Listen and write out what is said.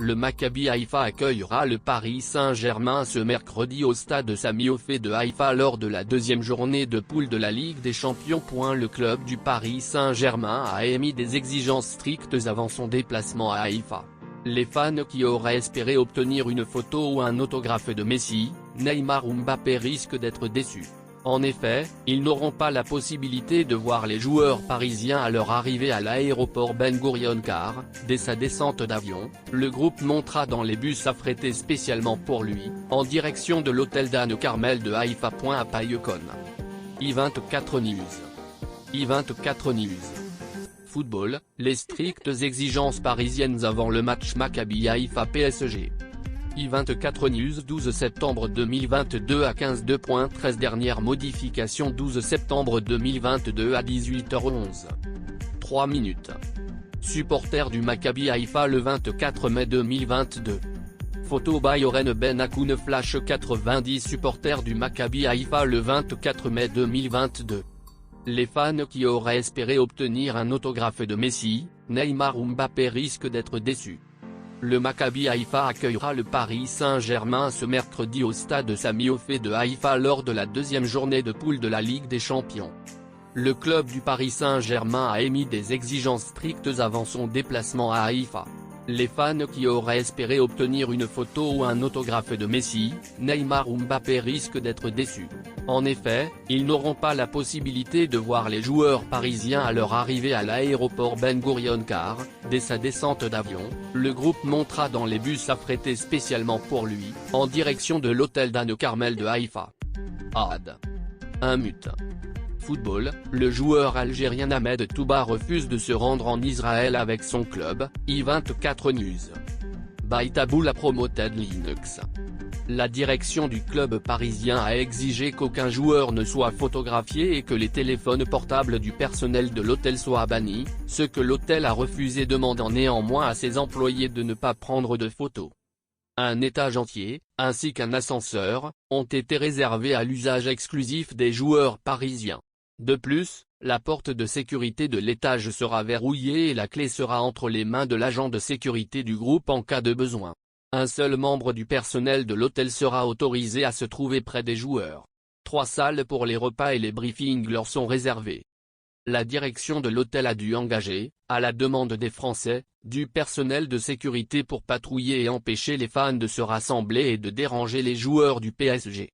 Le Maccabi Haïfa accueillera le Paris Saint-Germain ce mercredi au stade Sami Ofer de Haïfa lors de la deuxième journée de poule de la Ligue des Champions. Le club du Paris Saint-Germain a émis des exigences strictes avant son déplacement à Haïfa. Les fans qui auraient espéré obtenir une photo ou un autographe de Messi, Neymar ou Mbappé risquent d'être déçus. En effet, ils n'auront pas la possibilité de voir les joueurs parisiens à leur arrivée à l'aéroport Ben Gurion car, dès sa descente d'avion, le groupe montera dans les bus affrétés spécialement pour lui, en direction de l'hôtel d'Anne Carmel de Haïfa. À Payekon. I24 News. I24 News. Football, les strictes exigences parisiennes avant le match Maccabi Haïfa PSG. I24 News 12 septembre 2022 à 15h13 Dernière modification 12 septembre 2022 à 18h11. 3 minutes. Supporters du Maccabi Haïfa le 24 mai 2022. Photo by Oren Ben Akoun Flash 90 Supporters du Maccabi Haïfa le 24 mai 2022. Les fans qui auraient espéré obtenir un autographe de Messi, Neymar ou Mbappé risquent d'être déçus. Le Maccabi Haïfa accueillera le Paris Saint-Germain ce mercredi au stade Sami Ofer de Haïfa lors de la deuxième journée de poule de la Ligue des Champions. Le club du Paris Saint-Germain a émis des exigences strictes avant son déplacement à Haïfa. Les fans qui auraient espéré obtenir une photo ou un autographe de Messi, Neymar ou Mbappé risquent d'être déçus. En effet, ils n'auront pas la possibilité de voir les joueurs parisiens à leur arrivée à l'aéroport Ben Gurion car, dès sa descente d'avion, le groupe montera dans les bus affrétés spécialement pour lui, en direction de l'hôtel d'Anne Carmel de Haïfa. Ad. 1 minute. Football, le joueur algérien Ahmed Touba refuse de se rendre en Israël avec son club, I24 News. By Taboula Promoted Linux. La direction du club parisien a exigé qu'aucun joueur ne soit photographié et que les téléphones portables du personnel de l'hôtel soient bannis, ce que l'hôtel a refusé, demandant néanmoins à ses employés de ne pas prendre de photos. Un étage entier, ainsi qu'un ascenseur, ont été réservés à l'usage exclusif des joueurs parisiens. De plus, la porte de sécurité de l'étage sera verrouillée et la clé sera entre les mains de l'agent de sécurité du groupe en cas de besoin. Un seul membre du personnel de l'hôtel sera autorisé à se trouver près des joueurs. 3 salles pour les repas et les briefings leur sont réservées. La direction de l'hôtel a dû engager, à la demande des Français, du personnel de sécurité pour patrouiller et empêcher les fans de se rassembler et de déranger les joueurs du PSG.